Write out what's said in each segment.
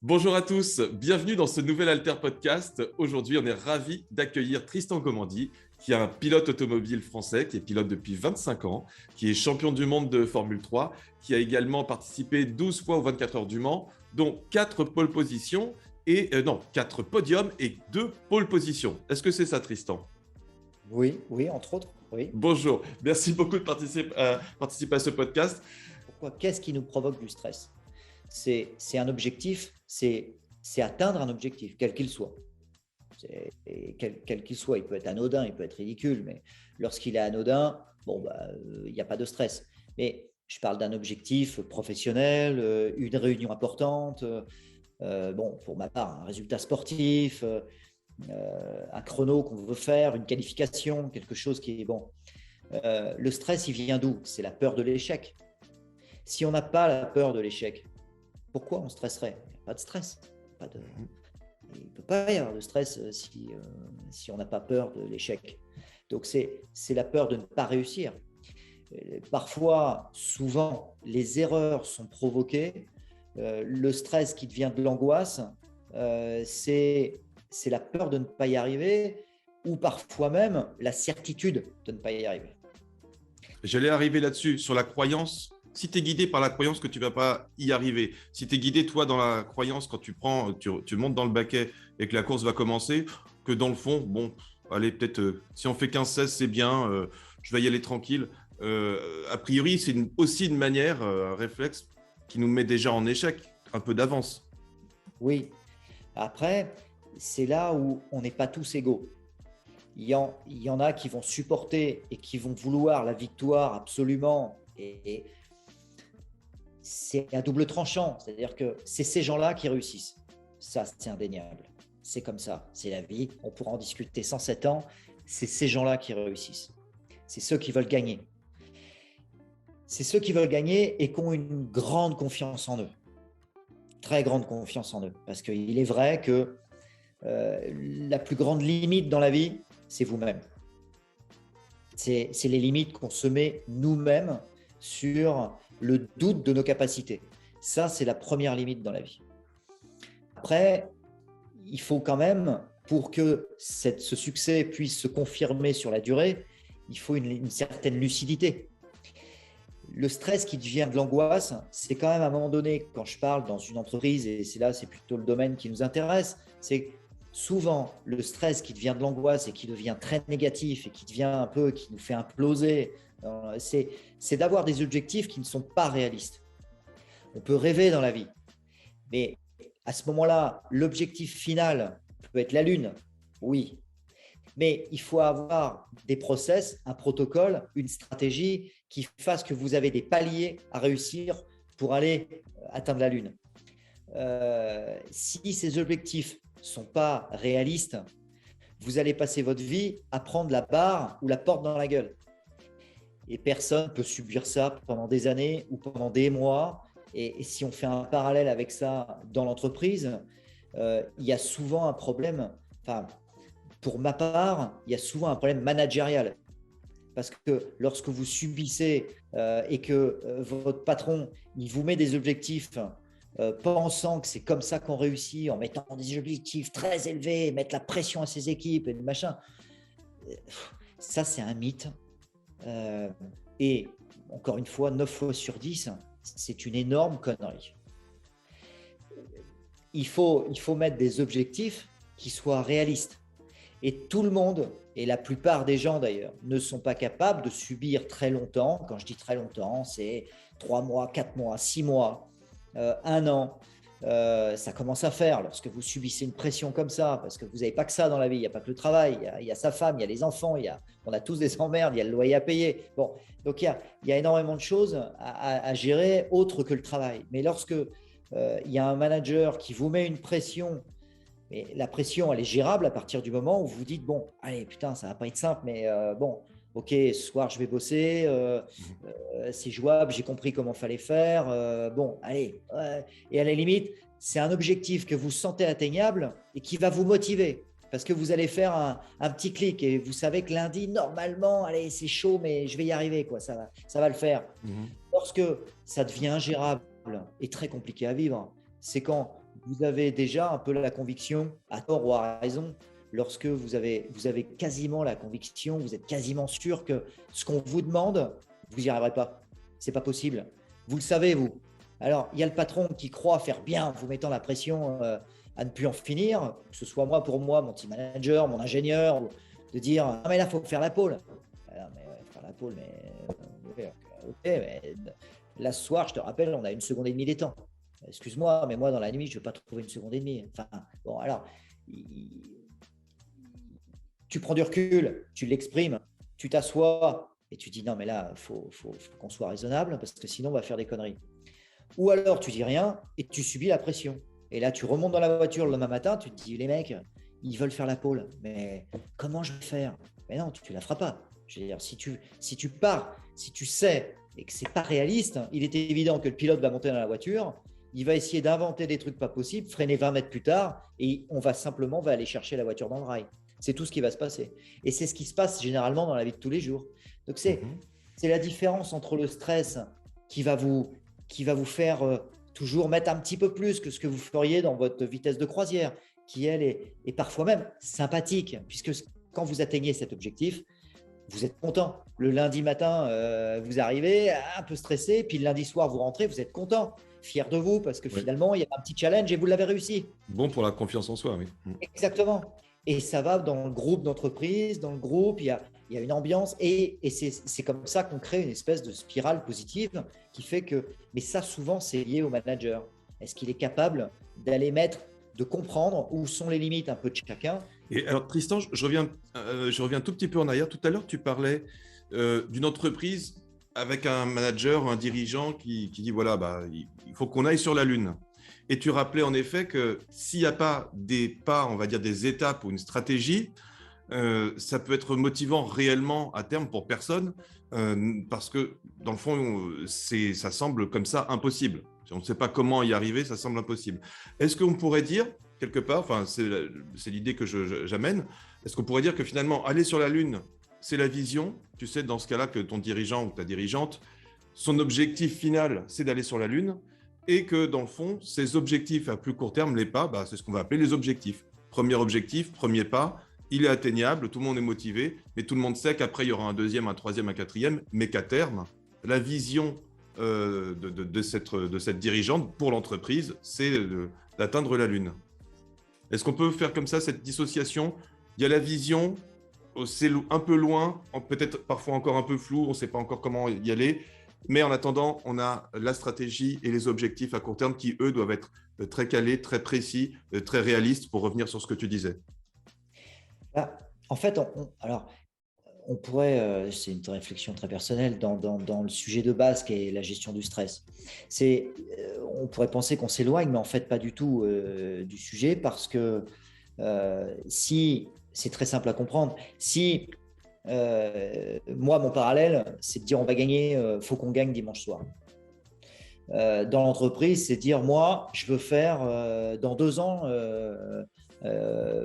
Bonjour à tous, bienvenue dans ce nouvel Alter Podcast. Aujourd'hui, on est ravis d'accueillir Tristan Commandy, qui est un pilote automobile français, qui est pilote depuis 25 ans, qui est champion du monde de Formule 3, qui a également participé 12 fois aux 24 heures du Mans, dont 4 pole positions, 4 podiums et 2 pole positions. Est-ce que c'est ça, Tristan? Oui, entre autres, oui. Bonjour, merci beaucoup de participer à ce podcast. Pourquoi? Qu'est-ce qui nous provoque du stress? C'est un objectif, c'est atteindre un objectif, quel qu'il soit. Quel qu'il soit, il peut être anodin, il peut être ridicule, mais lorsqu'il est anodin, il n'y a pas de stress. Mais je parle d'un objectif professionnel, une réunion importante, pour ma part, un résultat sportif, un chrono qu'on veut faire, une qualification, quelque chose qui est bon. Le stress, il vient d'où? C'est la peur de l'échec. Si on n'a pas la peur de l'échec, pourquoi on stresserait? Il n'y a pas de stress. Il ne peut pas y avoir de stress si on n'a pas peur de l'échec. Donc, c'est la peur de ne pas réussir. Parfois, souvent, les erreurs sont provoquées. Le stress qui devient de l'angoisse, c'est la peur de ne pas y arriver ou parfois même la certitude de ne pas y arriver. J'allais arriver là-dessus, sur la croyance. Si tu es guidé par la croyance que tu ne vas pas y arriver, si tu es guidé, toi, dans la croyance, quand tu montes dans le baquet et que la course va commencer, que dans le fond, allez, peut-être, si on fait 15-16, c'est bien, je vais y aller tranquille. A priori, c'est aussi une manière, un réflexe qui nous met déjà en échec, un peu d'avance. Oui. Après, c'est là où on n'est pas tous égaux. Il y en a qui vont supporter et qui vont vouloir la victoire absolument. Et c'est à double tranchant. C'est-à-dire que c'est ces gens-là qui réussissent. Ça, c'est indéniable. C'est comme ça. C'est la vie. On pourra en discuter 107 ans. C'est ces gens-là qui réussissent. C'est ceux qui veulent gagner. C'est ceux qui veulent gagner et qui ont une grande confiance en eux. Très grande confiance en eux. Parce qu'il est vrai que la plus grande limite dans la vie, c'est vous-même. C'est les limites qu'on se met nous-mêmes sur le doute de nos capacités. Ça, c'est la première limite dans la vie. Après, il faut quand même, pour que ce succès puisse se confirmer sur la durée, il faut une certaine lucidité. Le stress qui devient de l'angoisse, c'est quand même à un moment donné, quand je parle dans une entreprise, et c'est plutôt le domaine qui nous intéresse, c'est souvent le stress qui devient de l'angoisse et qui devient très négatif et qui nous fait imploser, c'est d'avoir des objectifs qui ne sont pas réalistes. On peut rêver dans la vie, mais à ce moment-là, l'objectif final peut être la Lune, oui, mais il faut avoir des process, un protocole, une stratégie qui fasse que vous avez des paliers à réussir pour aller atteindre la Lune. Si ces objectifs ne sont pas réalistes, vous allez passer votre vie à prendre la barre ou la porte dans la gueule. Et personne ne peut subir ça pendant des années ou pendant des mois. Et si on fait un parallèle avec ça dans l'entreprise, il y a souvent un problème, pour ma part, il y a souvent un problème managérial. Parce que lorsque vous subissez et que votre patron il vous met des objectifs pensant que c'est comme ça qu'on réussit, en mettant des objectifs très élevés, mettre la pression à ses équipes et machin, ça c'est un mythe. Et encore une fois, 9 fois sur 10, c'est une énorme connerie. Il faut mettre des objectifs qui soient réalistes. Et tout le monde, et la plupart des gens d'ailleurs, ne sont pas capables de subir très longtemps. Quand je dis très longtemps, c'est 3 mois, 4 mois, 6 mois, 1 an. Ça commence à faire lorsque vous subissez une pression comme ça, parce que vous n'avez pas que ça dans la vie. Il n'y a pas que le travail, il y a sa femme, il y a les enfants, on a tous des emmerdes, il y a le loyer à payer. Bon, donc il y a énormément de choses à gérer autres que le travail. Mais lorsque il y a un manager qui vous met une pression, mais la pression, elle est gérable à partir du moment où vous vous dites, bon, allez, putain, ça va pas être simple, mais ok, ce soir, je vais bosser, c'est jouable, j'ai compris comment il fallait faire, bon, allez. Et à la limite, c'est un objectif que vous sentez atteignable et qui va vous motiver parce que vous allez faire un petit clic et vous savez que lundi, normalement, allez, c'est chaud, mais je vais y arriver, quoi, ça va le faire. Lorsque ça devient ingérable et très compliqué à vivre, c'est quand vous avez déjà un peu la conviction, à tort ou à raison, lorsque vous avez quasiment la conviction, vous êtes quasiment sûr que ce qu'on vous demande, vous n'y arriverez pas. C'est pas possible. Vous le savez, vous. Alors, il y a le patron qui croit faire bien, vous mettant la pression à ne plus en finir, que ce soit moi pour moi, mon team manager, mon ingénieur, de dire ah, mais là, il faut faire la pole. Alors, mais ouais, faire la pole, mais ok, mais là, ce soir, je te rappelle, on a 1,5 seconde des temps. Excuse-moi, mais moi, dans la nuit, je ne vais pas trouver 1,5 seconde. Enfin, bon, alors, tu prends du recul, tu l'exprimes, tu t'assois et tu dis non, mais là, il faut qu'on soit raisonnable parce que sinon, on va faire des conneries. Ou alors, tu dis rien et tu subis la pression. Et là, tu remontes dans la voiture le lendemain matin, tu te dis les mecs, ils veulent faire la pole, mais comment je vais faire? Mais non, tu ne la feras pas. Je veux dire, si tu pars, si tu sais et que ce n'est pas réaliste, il est évident que le pilote va monter dans la voiture, il va essayer d'inventer des trucs pas possibles, freiner 20 mètres plus tard et on va aller chercher la voiture dans le rail. C'est tout ce qui va se passer. Et c'est ce qui se passe généralement dans la vie de tous les jours. Donc, c'est la différence entre le stress qui va vous faire toujours mettre un petit peu plus que ce que vous feriez dans votre vitesse de croisière, qui, elle, est parfois même sympathique, puisque quand vous atteignez cet objectif, vous êtes content. Le lundi matin, vous arrivez un peu stressé, puis le lundi soir, vous rentrez, vous êtes content, fier de vous, parce que finalement, il y a un petit challenge et vous l'avez réussi. Bon pour la confiance en soi, oui. Exactement. Et ça va dans le groupe d'entreprise, dans le groupe, il y a une ambiance et c'est comme ça qu'on crée une espèce de spirale positive qui fait que, mais ça souvent c'est lié au manager. Est-ce qu'il est capable de comprendre où sont les limites un peu de chacun? Et alors Tristan, je reviens un tout petit peu en arrière. Tout à l'heure, tu parlais d'une entreprise avec un manager, un dirigeant qui dit voilà, il faut qu'on aille sur la Lune. Et tu rappelais en effet que s'il n'y a pas des pas, on va dire des étapes ou une stratégie, ça peut être motivant réellement à terme pour personne, parce que dans le fond, ça semble comme ça impossible. Si on ne sait pas comment y arriver, ça semble impossible. Est-ce qu'on pourrait dire, quelque part, enfin c'est l'idée que j'amène, est-ce qu'on pourrait dire que finalement, aller sur la Lune, c'est la vision, tu sais, dans ce cas-là, que ton dirigeant ou ta dirigeante, son objectif final, c'est d'aller sur la Lune, et que dans le fond, ces objectifs à plus court terme, les pas, c'est ce qu'on va appeler les objectifs. Premier objectif, premier pas, il est atteignable, tout le monde est motivé, mais tout le monde sait qu'après, il y aura un deuxième, un troisième, un quatrième, mais qu'à terme, la vision de cette dirigeante pour l'entreprise, c'est d'atteindre la Lune. Est-ce qu'on peut faire comme ça cette dissociation? Il y a la vision, c'est un peu loin, peut-être parfois encore un peu flou, on ne sait pas encore comment y aller, mais en attendant, on a la stratégie et les objectifs à court terme qui, eux, doivent être très calés, très précis, très réalistes, pour revenir sur ce que tu disais. En fait, on pourrait, c'est une réflexion très personnelle, dans le sujet de base qui est la gestion du stress. On pourrait penser qu'on s'éloigne, mais en fait, pas du tout du sujet, parce que si, c'est très simple à comprendre, si moi, mon parallèle, c'est de dire on va gagner, faut qu'on gagne dimanche soir. Dans l'entreprise, c'est de dire moi, je veux faire dans 2 ans,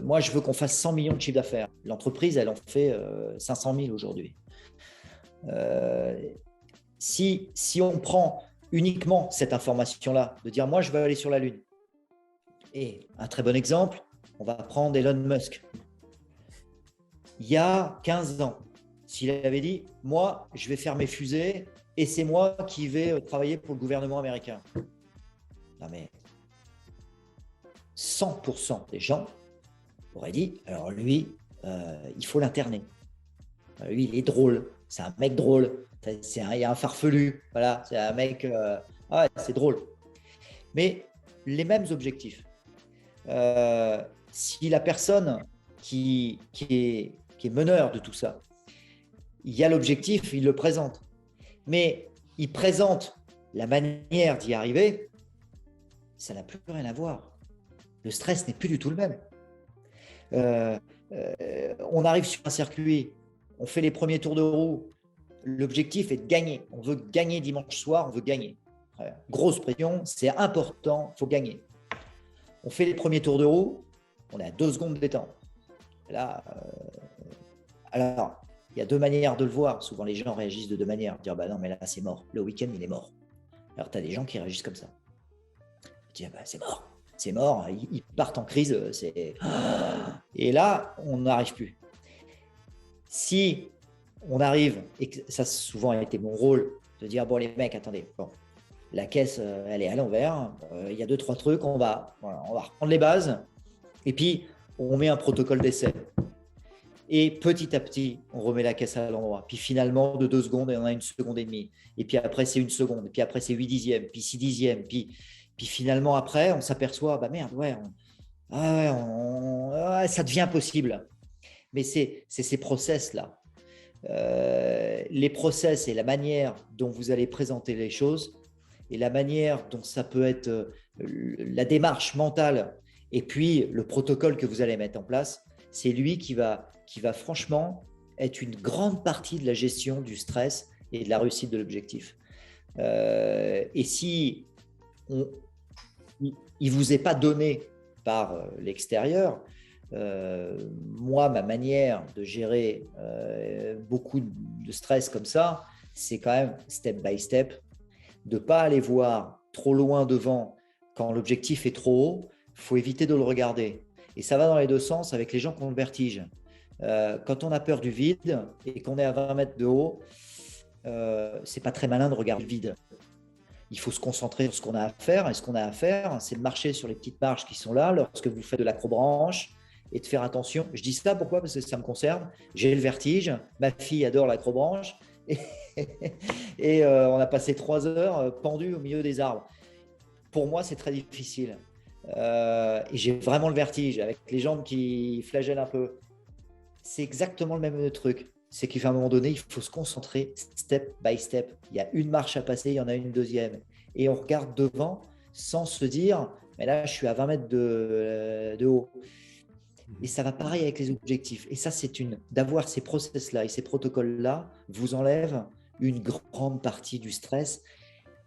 moi, je veux qu'on fasse 100 millions de chiffre d'affaires. L'entreprise, elle en fait 500 000 aujourd'hui. Si on prend uniquement cette information-là, de dire moi, je veux aller sur la Lune. Et un très bon exemple, on va prendre Elon Musk. Il y a 15 ans, s'il avait dit « Moi, je vais faire mes fusées et c'est moi qui vais travailler pour le gouvernement américain ». Non mais 100% des gens auraient dit « Alors lui, il faut l'interner. Lui, il est drôle. C'est un mec drôle. Il y a un farfelu. Voilà, c'est un mec… ouais, c'est drôle. » Mais les mêmes objectifs. Si la personne qui est meneur de tout ça, il y a l'objectif, il le présente. Mais il présente la manière d'y arriver, ça n'a plus rien à voir. Le stress n'est plus du tout le même. On arrive sur un circuit, on fait les premiers tours de roue, l'objectif est de gagner. On veut gagner dimanche soir, on veut gagner. Grosse pression, c'est important, il faut gagner. On fait les premiers tours de roue, on est à 2 secondes de détente. Là, alors, il y a 2 manières de le voir. Souvent, les gens réagissent de 2 manières. Dire, bah non, mais là, c'est mort. Le week-end, il est mort. Alors, tu as des gens qui réagissent comme ça. Tu dis, bah, c'est mort. c'est mort, ils partent en crise. Et là, on n'arrive plus. Si on arrive, et ça souvent a été mon rôle, de dire, bon les mecs, attendez, bon, la caisse, elle est à l'envers, il y a 2-3 trucs, on va reprendre les bases, et puis on met un protocole d'essai. Et petit à petit, on remet la caisse à l'endroit. Puis finalement, de 2 secondes, on a 1 seconde et demie. Et puis après, c'est 1 seconde. Et puis après, c'est 8 dixièmes. Puis 6 dixièmes. Puis finalement, après, on s'aperçoit, bah merde, ça devient possible. Mais c'est ces process-là. Les process et la manière dont vous allez présenter les choses et la manière dont ça peut être la démarche mentale et puis le protocole que vous allez mettre en place, c'est lui qui va franchement être une grande partie de la gestion du stress et de la réussite de l'objectif. Et si il ne vous est pas donné par l'extérieur, moi, ma manière de gérer beaucoup de stress comme ça, c'est quand même step by step, de ne pas aller voir trop loin devant quand l'objectif est trop haut. Il faut éviter de le regarder. Et ça va dans les 2 sens avec les gens qui ont le vertige. Quand on a peur du vide et qu'on est à 20 mètres de haut, c'est pas très malin de regarder le vide. Il faut se concentrer sur ce qu'on a à faire. Et ce qu'on a à faire, c'est de marcher sur les petites marches qui sont là lorsque vous faites de l'acrobranche et de faire attention. Je dis ça pourquoi? Parce que ça me concerne. J'ai le vertige. Ma fille adore l'acrobranche. Et on a passé 3 heures pendus au milieu des arbres. Pour moi, c'est très difficile. Et j'ai vraiment le vertige avec les jambes qui flagellent un peu. C'est exactement le même truc. C'est qu'à un moment donné, il faut se concentrer step by step. Il y a une marche à passer, il y en a une deuxième. Et on regarde devant sans se dire, mais là, je suis à 20 mètres de haut. Et ça va pareil avec les objectifs. Et ça, d'avoir ces process-là et ces protocoles-là vous enlève une grande partie du stress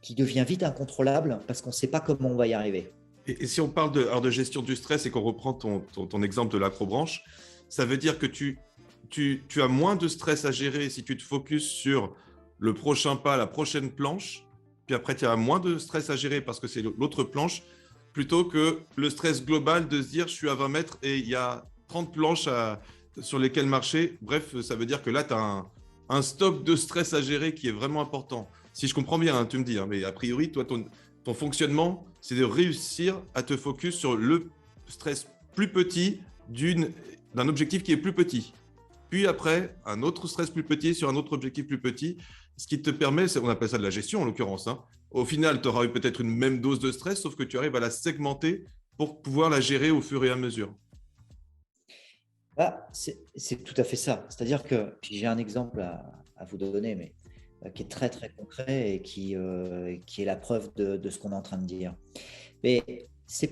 qui devient vite incontrôlable parce qu'on ne sait pas comment on va y arriver. Et si on parle de gestion du stress et qu'on reprend ton exemple de l'acrobranche, ça veut dire que tu as moins de stress à gérer si tu te focuses sur le prochain pas, la prochaine planche, puis après tu as moins de stress à gérer parce que c'est l'autre planche, plutôt que le stress global de se dire je suis à 20 mètres et il y a 30 planches sur lesquelles marcher. Bref, ça veut dire que là tu as un stock de stress à gérer qui est vraiment important. Si je comprends bien, hein, tu me dis, hein, mais a priori, toi, ton fonctionnement, c'est de réussir à te focus sur le stress plus petit d'un objectif qui est plus petit. Puis après, un autre stress plus petit sur un autre objectif plus petit, ce qui te permet, on appelle ça de la gestion en l'occurrence. Hein. Au final, tu auras eu peut-être une même dose de stress, sauf que tu arrives à la segmenter pour pouvoir la gérer au fur et à mesure. Ah, c'est tout à fait ça. C'est-à-dire que j'ai un exemple à vous donner, mais qui est très très concret et qui est la preuve de ce qu'on est en train de dire. Mais ce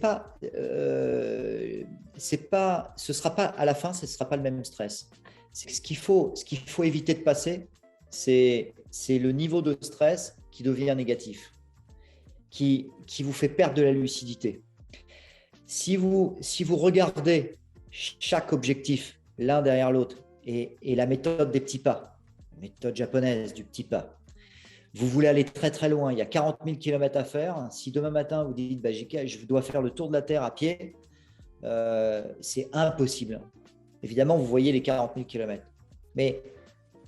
sera pas à la fin, ce sera pas le même stress. Ce qu'il faut éviter de passer, c'est le niveau de stress qui devient négatif, qui vous fait perdre de la lucidité. Si vous regardez chaque objectif l'un derrière l'autre et la méthode des petits pas, la méthode japonaise du petit pas, vous voulez aller très très loin, il y a 40 000 km à faire. Si demain matin vous dites je dois faire le tour de la Terre à pied, c'est impossible. Évidemment, vous voyez les 40 000 km, mais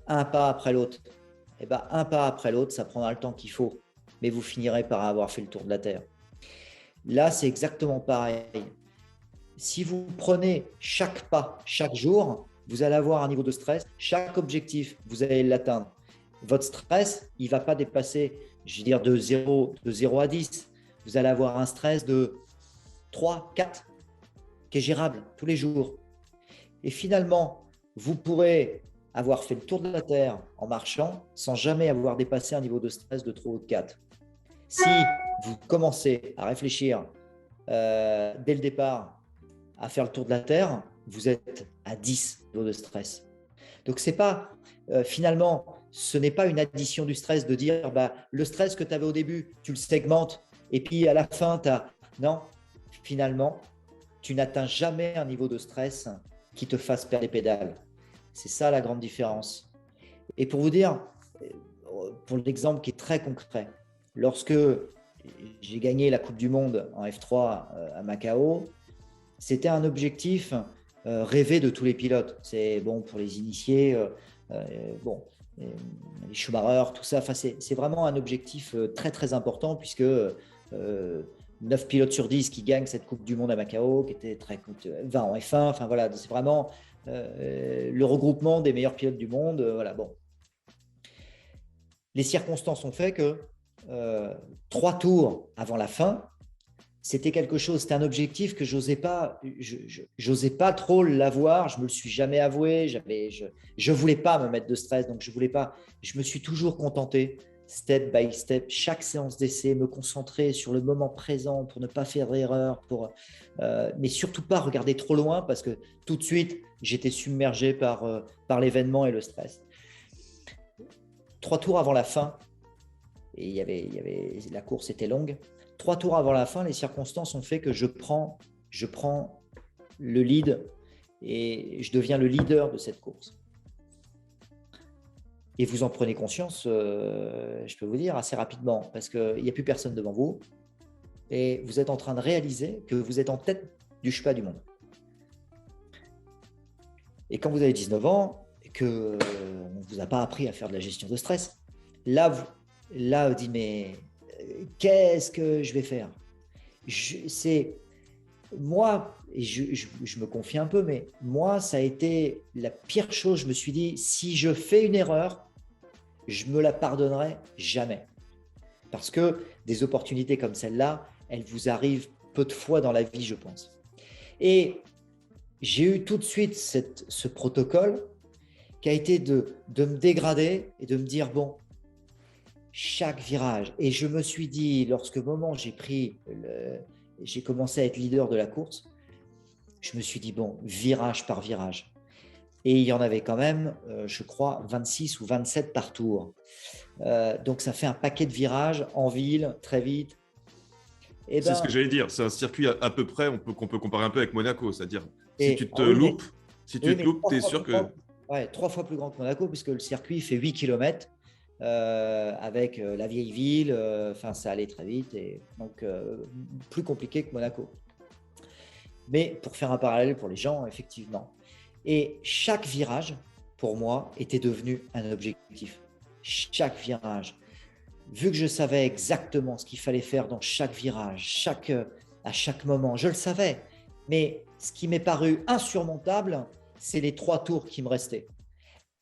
un pas après l'autre, un pas après l'autre, ça prendra le temps qu'il faut, mais vous finirez par avoir fait le tour de la Terre. Là, c'est exactement pareil. Si vous prenez chaque pas, chaque jour, vous allez avoir un niveau de stress. Chaque objectif, vous allez l'atteindre. Votre stress, il ne va pas dépasser, je veux dire, de 0 à 10. Vous allez avoir un stress de 3, 4, qui est gérable tous les jours. Et finalement, vous pourrez avoir fait le tour de la Terre en marchant sans jamais avoir dépassé un niveau de stress de 3 ou de 4. Si vous commencez à réfléchir dès le départ à faire le tour de la Terre, vous êtes à 10 niveaux de stress. Donc, c'est pas, finalement, ce n'est pas une addition du stress de dire le stress que tu avais au début, tu le segmentes et puis à la fin, tu as… Non, finalement, tu n'atteins jamais un niveau de stress qui te fasse perdre les pédales. C'est ça la grande différence. Et pour vous dire, pour l'exemple qui est très concret, lorsque j'ai gagné la Coupe du Monde en F3 à Macao. C'était un objectif rêvé de tous les pilotes. C'est bon pour les initiés, bon, les Schumacher, tout ça. Enfin, c'est vraiment un objectif très très important puisque 9 pilotes sur 10 qui gagnent cette Coupe du Monde à Macao, qui était très 20 en F1. Enfin voilà, c'est vraiment le regroupement des meilleurs pilotes du monde. Voilà, bon. Les circonstances ont fait que 3 tours avant la fin, c'était quelque chose, c'était un objectif que j'osais pas trop l'avoir. Je me le suis jamais avoué. Je voulais pas me mettre de stress, donc je voulais pas. Je me suis toujours contenté, step by step, chaque séance d'essai, me concentrer sur le moment présent pour ne pas faire d'erreur, mais surtout pas regarder trop loin parce que tout de suite j'étais submergé par l'événement et le stress. 3 tours avant la fin, et la course était longue. 3 tours avant la fin, les circonstances ont fait que je prends le lead et je deviens le leader de cette course. Et vous en prenez conscience, je peux vous dire, assez rapidement, parce qu'il n'y a plus personne devant vous et vous êtes en train de réaliser que vous êtes en tête du Chupa du monde. Et quand vous avez 19 ans et qu'on ne vous a pas appris à faire de la gestion de stress, là, vous dites, mais qu'est-ce que je vais faire? C'est moi, et je me confie un peu, mais moi, ça a été la pire chose. Je me suis dit, si je fais une erreur, je me la pardonnerai jamais. Parce que des opportunités comme celle-là, elles vous arrivent peu de fois dans la vie, je pense. Et j'ai eu tout de suite ce protocole qui a été de me dégrader et de me dire, bon, chaque virage. Et je me suis dit, lorsque moment j'ai commencé à être leader de la course, je me suis dit, bon, virage par virage. Et il y en avait quand même, je crois, 26 ou 27 par tour. Donc, ça fait un paquet de virages en ville, très vite. C'est ce que j'allais dire. C'est un circuit à peu près qu'on peut comparer un peu avec Monaco. C'est-à-dire, si tu te oui, loupes, tu es sûr que… Ouais, 3 fois plus grand que Monaco, puisque le circuit fait 8 km. Avec la vieille ville, ça allait très vite et donc plus compliqué que Monaco. Mais pour faire un parallèle pour les gens, effectivement. Et chaque virage, pour moi, était devenu un objectif. Chaque virage. Vu que je savais exactement ce qu'il fallait faire dans chaque virage, à chaque moment, je le savais. Mais ce qui m'est paru insurmontable, c'est les 3 tours qui me restaient.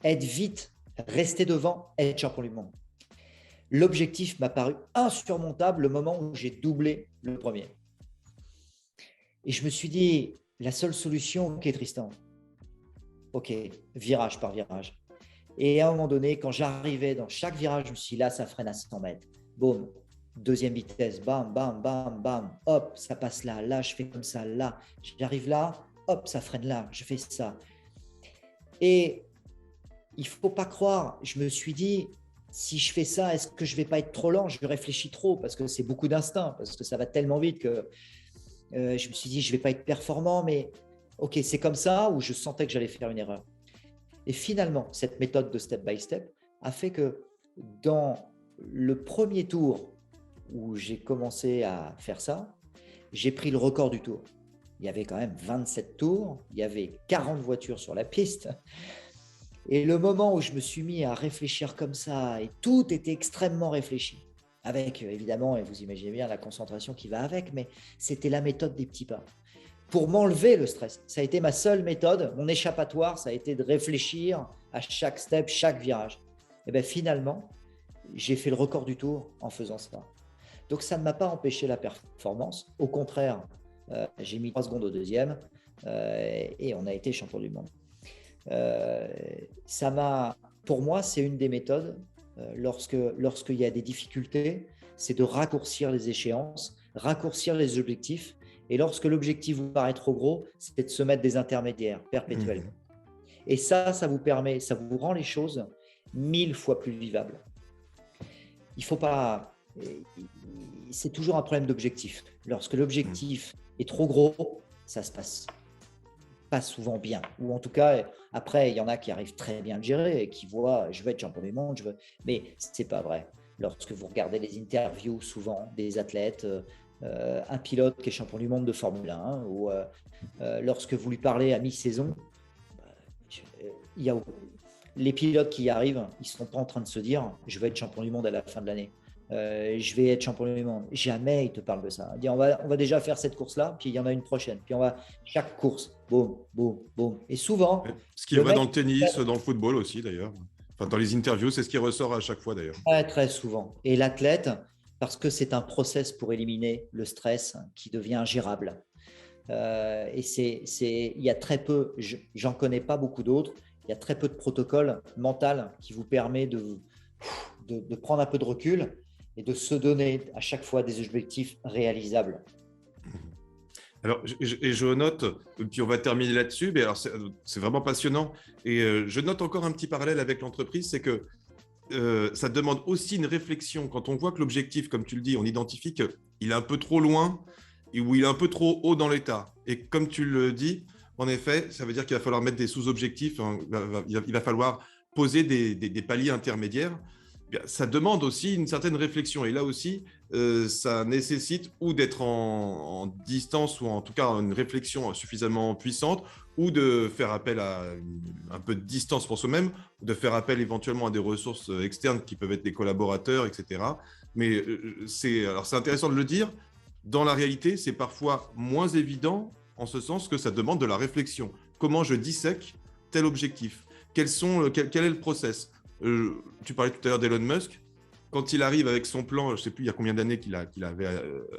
Être vite, rester devant, être champion du monde. L'objectif m'a paru insurmontable le moment où j'ai doublé le premier. Et je me suis dit, la seule solution, ok Tristan, ok, virage par virage. Et à un moment donné, quand j'arrivais dans chaque virage, je me suis dit, là, ça freine à 100 mètres. Boum, deuxième vitesse, bam, bam, bam, bam, hop, ça passe là, là, je fais comme ça, là, j'arrive là, hop, ça freine là, je fais ça. Et il ne faut pas croire, je me suis dit, si je fais ça, est-ce que je ne vais pas être trop lent? Je réfléchis trop parce que c'est beaucoup d'instinct, parce que ça va tellement vite que je me suis dit, je ne vais pas être performant, mais ok, c'est comme ça, ou je sentais que j'allais faire une erreur. Et finalement, cette méthode de step by step a fait que dans le premier tour où j'ai commencé à faire ça, j'ai pris le record du tour. Il y avait quand même 27 tours, il y avait 40 voitures sur la piste. Et le moment où je me suis mis à réfléchir comme ça, et tout était extrêmement réfléchi, avec évidemment, et vous imaginez bien la concentration qui va avec, mais c'était la méthode des petits pas. Pour m'enlever le stress, ça a été ma seule méthode, mon échappatoire, ça a été de réfléchir à chaque step, chaque virage. Et bien finalement, j'ai fait le record du tour en faisant ça. Donc ça ne m'a pas empêché la performance, au contraire, j'ai mis 3 secondes au deuxième et on a été champion du monde. Pour moi, c'est une des méthodes lorsqu'il y a des difficultés, c'est de raccourcir les échéances, raccourcir les objectifs. Et lorsque l'objectif vous paraît trop gros, c'est de se mettre des intermédiaires perpétuellement. Et ça vous rend les choses 1000 fois plus vivables. Il faut pas. C'est toujours un problème d'objectif. Lorsque l'objectif est trop gros, ça se passe pas souvent bien. Ou en tout cas, après, il y en a qui arrivent très bien à le gérer et qui voient, je veux être champion du monde, mais c'est pas vrai. lorsque vous regardez les interviews souvent des athlètes, un pilote qui est champion du monde de Formule 1, ou lorsque vous lui parlez à mi-saison, il y a, les pilotes qui y arrivent, ils ne sont pas en train de se dire « je vais être champion du monde à la fin de l'année ». Je vais être champion du monde. Jamais il te parle de ça. Il dit on va déjà faire cette course-là, puis il y en a une prochaine. Puis on va chaque course, boum, boum, boum. Et souvent, ce qui est vrai dans le tennis, dans le football aussi d'ailleurs. Enfin, dans les interviews, c'est ce qui ressort à chaque fois d'ailleurs. Très, très souvent. Et l'athlète, parce que c'est un process pour éliminer le stress qui devient ingérable. Et il y a très peu, j'en connais pas beaucoup d'autres, il y a très peu de protocoles mentaux qui vous permet de prendre un peu de recul et de se donner à chaque fois des objectifs réalisables. Alors, je note, puis on va terminer là-dessus, mais alors c'est vraiment passionnant. Et je note encore un petit parallèle avec l'entreprise, c'est que ça demande aussi une réflexion. Quand on voit que l'objectif, comme tu le dis, on identifie qu'il est un peu trop loin ou il est un peu trop haut dans l'état. Et comme tu le dis, en effet, ça veut dire qu'il va falloir mettre des sous-objectifs, hein, il va falloir poser des paliers intermédiaires. Ça demande aussi une certaine réflexion. Et là aussi, ça nécessite ou d'être en distance, ou en tout cas une réflexion suffisamment puissante, ou de faire appel à un peu de distance pour soi-même, de faire appel éventuellement à des ressources externes qui peuvent être des collaborateurs, etc. Mais c'est intéressant de le dire. Dans la réalité, c'est parfois moins évident, en ce sens que ça demande de la réflexion. Comment je dissèque tel objectif? Quel est le process? Tu parlais tout à l'heure d'Elon Musk. Quand il arrive avec son plan, je ne sais plus il y a combien d'années qu'il avait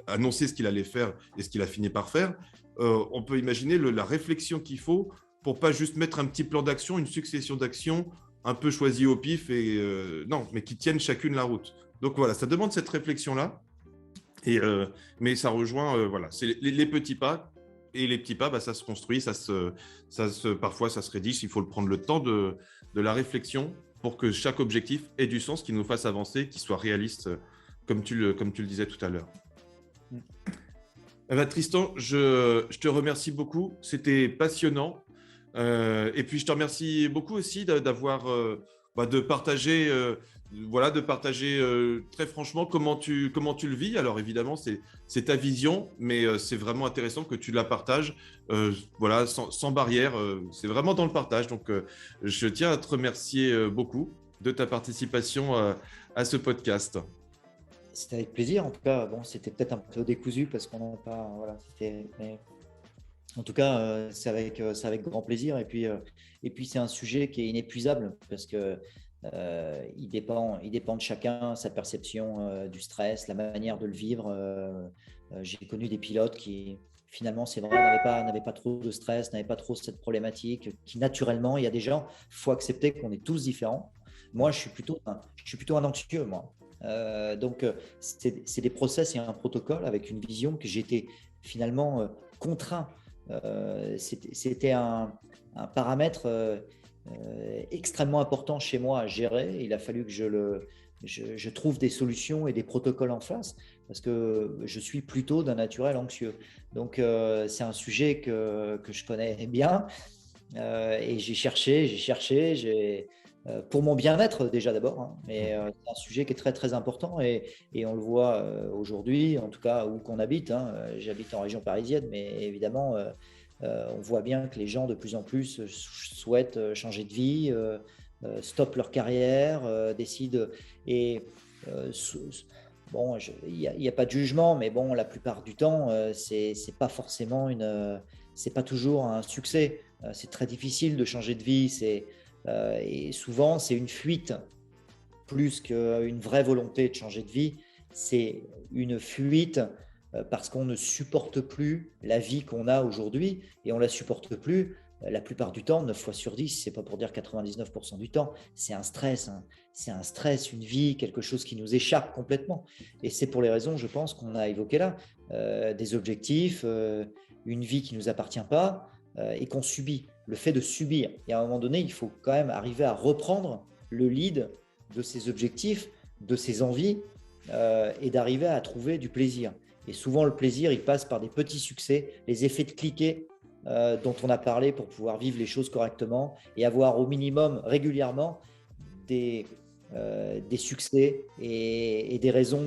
annoncé ce qu'il allait faire et ce qu'il a fini par faire, on peut imaginer la réflexion qu'il faut pour pas juste mettre un petit plan d'action, une succession d'actions un peu choisies au pif, non, mais qui tiennent chacune la route. Donc voilà, ça demande cette réflexion-là. Mais ça rejoint, voilà, c'est les petits pas. Et les petits pas, ça se construit, parfois ça se rédige. Il faut prendre le temps de la réflexion pour que chaque objectif ait du sens, qu'il nous fasse avancer, qu'il soit réaliste, comme tu le disais tout à l'heure. Tristan, je te remercie beaucoup. C'était passionnant. Et puis, je te remercie beaucoup aussi de partager, très franchement comment tu le vis. Alors, évidemment, c'est ta vision, mais c'est vraiment intéressant que tu la partages sans barrière. C'est vraiment dans le partage. Donc, je tiens à te remercier beaucoup de ta participation à ce podcast. C'était avec plaisir. En tout cas, bon, c'était peut-être un peu décousu parce qu'on n'a pas. Voilà, mais en tout cas, c'est avec grand plaisir. Et puis c'est un sujet qui est inépuisable parce que il dépend de chacun, sa perception du stress, la manière de le vivre. J'ai connu des pilotes qui, finalement, c'est vrai, n'avaient pas trop de stress, n'avaient pas trop cette problématique, qui naturellement, il y a des gens, il faut accepter qu'on est tous différents. Moi, je suis plutôt un anxieux, moi. Donc, c'est des process et un protocole avec une vision que j'étais finalement contraint. C'était un paramètre extrêmement important chez moi à gérer. Il a fallu que je trouve des solutions et des protocoles en face parce que je suis plutôt d'un naturel anxieux. Donc, c'est un sujet que je connais bien et j'ai cherché, pour mon bien-être déjà d'abord, hein, mais c'est un sujet qui est très très important et on le voit aujourd'hui, en tout cas où qu'on habite, hein. J'habite en région parisienne, mais évidemment on voit bien que les gens de plus en plus souhaitent changer de vie, stoppent leur carrière, décident et bon, il n'y a pas de jugement, mais bon, la plupart du temps, c'est pas forcément c'est pas toujours un succès. C'est très difficile de changer de vie. Et souvent, c'est une fuite plus qu'une vraie volonté de changer de vie. C'est une fuite parce qu'on ne supporte plus la vie qu'on a aujourd'hui et on la supporte plus la plupart du temps, 9 fois sur 10, c'est pas pour dire 99% du temps, c'est un stress, hein. C'est un stress, une vie, quelque chose qui nous échappe complètement. Et c'est pour les raisons, je pense, qu'on a évoquées là, des objectifs, une vie qui ne nous appartient pas et qu'on subit, le fait de subir. Et à un moment donné, il faut quand même arriver à reprendre le lead de ces objectifs, de ces envies et d'arriver à trouver du plaisir. Et souvent, le plaisir, il passe par des petits succès, les effets de cliquet dont on a parlé pour pouvoir vivre les choses correctement et avoir au minimum régulièrement des des succès et des raisons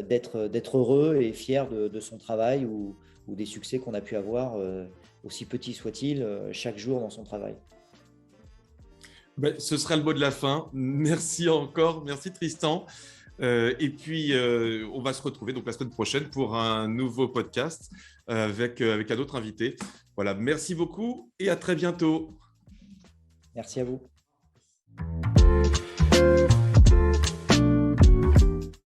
d'être heureux et fier de son travail ou des succès qu'on a pu avoir, aussi petits soient-ils, chaque jour dans son travail. Ben, ce sera le mot de la fin. Merci encore. Merci Tristan. Et puis, on va se retrouver donc la semaine prochaine pour un nouveau podcast avec un autre invité. Voilà, merci beaucoup et à très bientôt. Merci à vous.